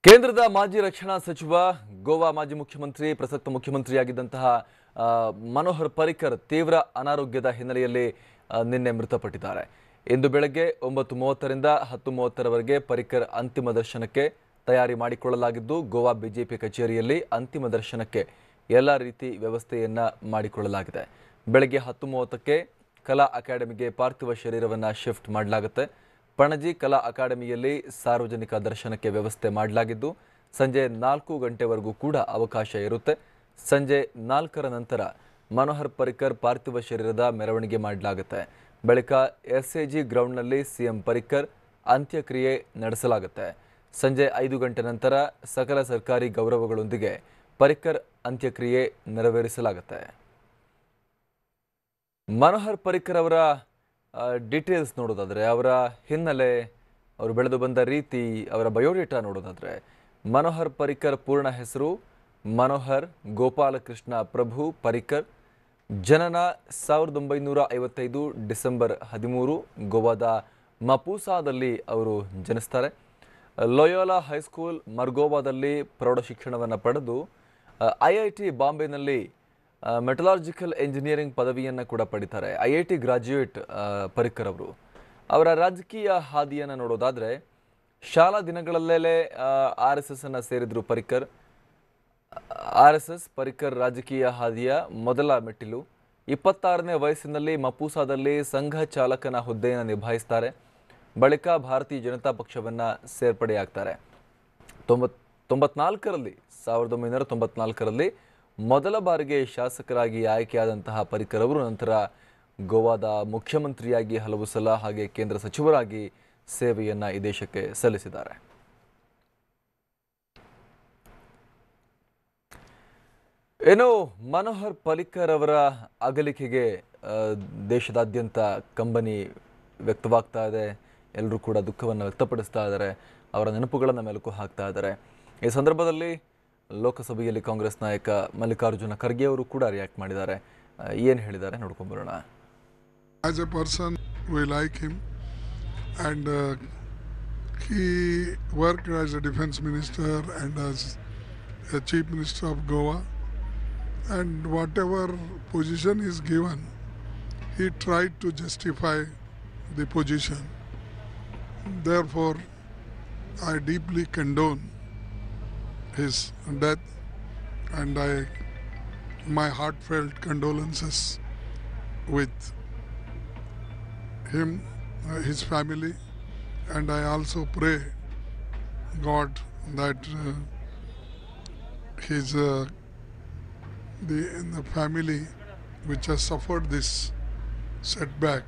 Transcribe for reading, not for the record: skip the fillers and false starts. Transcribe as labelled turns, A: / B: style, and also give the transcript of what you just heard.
A: ಕೇಂದ್ರದ ಮಾಜಿ ರಕ್ಷಣಾ ಸಚಿವ ಗೋವಾ ಮಾಜಿ ಮುಖ್ಯಮಂತ್ರಿ ಪ್ರಸಕ್ತ ಮುಖ್ಯಮಂತ್ರಿಯಾಗಿದ್ದಂತಹ ಮನೋಹರ್ ಪರಿಕರ್ ತೀವ್ರ ಅನಾರೋಗ್ಯದ ಹಿನ್ನೆಲೆಯಲ್ಲಿ ನಿನ್ನೆ ಮೃತಪಟ್ಟಿದ್ದಾರೆ. ಇಂದು ಬೆಳಗ್ಗೆ 9:30 ರಿಂದ 10:30 ಪರಿಕರ್ ಅಂತಿಮ ದರ್ಶನಕ್ಕೆ ತಯಾರಿ ಮಾಡಿಕೊಳ್ಳಲಾಗಿದ್ದು ಗೋವಾ ಬಿಜೆಪಿ ಕಚೇರಿಯಲ್ಲಿ ಅಂತಿಮ ದರ್ಶನಕ್ಕೆ ಎಲ್ಲ ರೀತಿ ವ್ಯವಸ್ಥೆಯನ್ನ ಮಾಡಿಕೊಳ್ಳಲಾಗಿದೆ. ಬೆಳಗ್ಗೆ 10:30ಕ್ಕೆ ಕಲಾ ಅಕಾಡೆಮಿಗೆ ಪಾರ್ಥಿವ ಶರೀರವನ್ನು ಶಿಫ್ಟ್ ಮಾಡಲಾಗುತ್ತೆ. ಪಣಜಿ ಕಲಾ ಅಕಾಡೆಮಿಯಲ್ಲಿ ಸಾರ್ವಜನಿಕ ದರ್ಶನಕ್ಕೆ ವ್ಯವಸ್ಥೆ ಮಾಡಲಾಗಿದ್ದು ಸಂಜೆ 4 ಗಂಟೆವರೆಗೂ ಕೂಡ ಅವಕಾಶ ಇರುತ್ತೆ. ಸಂಜೆ 4ರ ನಂತರ ಮನೋಹರ್ ಪರಿಕರ್ ಪಾರ್ಥಿವ ಶರೀರದ ಮೆರವಣಿಗೆ ಮಾಡಲಾಗುತ್ತೆ. ಬಳಿಕ ಎಸ್ಎಜಿ ಗ್ರೌಂಡ್ನಲ್ಲಿ ಸಿಎಂ ಪರಿಕರ್ ಅಂತ್ಯಕ್ರಿಯೆ ನಡೆಸಲಾಗುತ್ತೆ. ಸಂಜೆ 5 ಗಂಟೆ ನಂತರ ಸಕಲ ಸರ್ಕಾರಿ ಗೌರವಗಳೊಂದಿಗೆ ಪರಿಕರ್ ಅಂತ್ಯಕ್ರಿಯೆ ನೆರವೇರಿಸಲಾಗುತ್ತೆ. ಮನೋಹರ್ ಪರಿಕರ್ ಅವರ ಡೀಟೇಲ್ಸ್ ನೋಡೋದಾದರೆ, ಅವರ ಹಿನ್ನೆಲೆ, ಅವರು ಬೆಳೆದು ಬಂದ ರೀತಿ, ಅವರ ಬಯೋಡೇಟಾ ನೋಡೋದಾದರೆ, ಮನೋಹರ್ ಪರಿಕರ್ ಪೂರ್ಣ ಹೆಸರು ಮನೋಹರ್ ಗೋಪಾಲಕೃಷ್ಣ ಪ್ರಭು ಪರಿಕರ್. ಜನನ 1955 ಡಿಸೆಂಬರ್ 13 ಗೋವಾದ ಮಪೂಸಾದಲ್ಲಿ ಅವರು ಜನಿಸ್ತಾರೆ. ಲೋಯೋಲಾ ಹೈಸ್ಕೂಲ್ ಮರ್ಗೋವಾದಲ್ಲಿ ಪ್ರೌಢಶಿಕ್ಷಣವನ್ನು ಪಡೆದು IIT ಬಾಂಬೆನಲ್ಲಿ ಮೆಟಲಾರ್ಜಿಕಲ್ ಎಂಜಿನಿಯರಿಂಗ್ ಪದವಿಯನ್ನು ಕೂಡ ಪಡಿತಾರೆ. IIT ಗ್ರಾಜ್ಯುಯೇಟ್ ಪರಿಕರ್ ಅವರು. ಅವರ ರಾಜಕೀಯ ಹಾದಿಯನ್ನು ನೋಡೋದಾದರೆ, ಶಾಲಾ ದಿನಗಳಲ್ಲೇ RSS ಅನ್ನು ಸೇರಿದ್ರು ಪರಿಕರ್. RSS ಪರಿಕರ್ ರಾಜಕೀಯ ಹಾದಿಯ ಮೊದಲ ಮೆಟ್ಟಿಲು. 26ನೇ ವಯಸ್ಸಿನಲ್ಲಿ ಮಪೂಸಾದಲ್ಲಿ ಸಂಘ ಚಾಲಕನ ಹುದ್ದೆಯನ್ನು ನಿಭಾಯಿಸ್ತಾರೆ. ಬಳಿಕ ಭಾರತೀಯ ಜನತಾ ಪಕ್ಷವನ್ನು ಸೇರ್ಪಡೆಯಾಗ್ತಾರೆ. 1994ರಲ್ಲಿ ಮೊದಲ ಬಾರಿಗೆ ಶಾಸಕರಾಗಿ ಆಯ್ಕೆಯಾದಂತಹ ಪರಿಕರ್ ಅವರು ನಂತರ ಗೋವಾದ ಮುಖ್ಯಮಂತ್ರಿಯಾಗಿ ಹಲವು ಸಲ ಹಾಗೆ ಕೇಂದ್ರ ಸಚಿವರಾಗಿ ಸೇವೆಯನ್ನು ಈ ದೇಶಕ್ಕೆ ಸಲ್ಲಿಸಿದ್ದಾರೆ. ಏನು ಮನೋಹರ್ ಪರಿಕರ್ ಅವರ ಅಗಲಿಕೆಗೆ ದೇಶದಾದ್ಯಂತ ಕಂಬನಿ ವ್ಯಕ್ತವಾಗ್ತಾ ಇದೆ. ಎಲ್ಲರೂ ಕೂಡ ದುಃಖವನ್ನು ವ್ಯಕ್ತಪಡಿಸ್ತಾ ಇದ್ದಾರೆ. ಅವರ ನೆನಪುಗಳನ್ನು ಮೆಲುಕು ಹಾಕ್ತಾ ಇದ್ದಾರೆ. ಈ ಸಂದರ್ಭದಲ್ಲಿ ಲೋಕಸಭೆಯಲ್ಲಿ ಕಾಂಗ್ರೆಸ್ ನಾಯಕ ಮಲ್ಲಿಕಾರ್ಜುನ ಖರ್ಗೆ ಅವರು ಕೂಡ ರಿಯಾಕ್ಟ್ ಮಾಡಿದ್ದಾರೆ. ಏನು ಹೇಳಿದ್ದಾರೆ ನೋಡ್ಕೊಂಡು ಬರೋಣ.
B: As a person, we like him, and he worked as a defense minister and as a chief minister of Goa, and whatever position is given, he tried to justify the position. Therefore, I deeply condone his death, and my heartfelt condolences with him, his family, and I also pray God that the family which has suffered this setback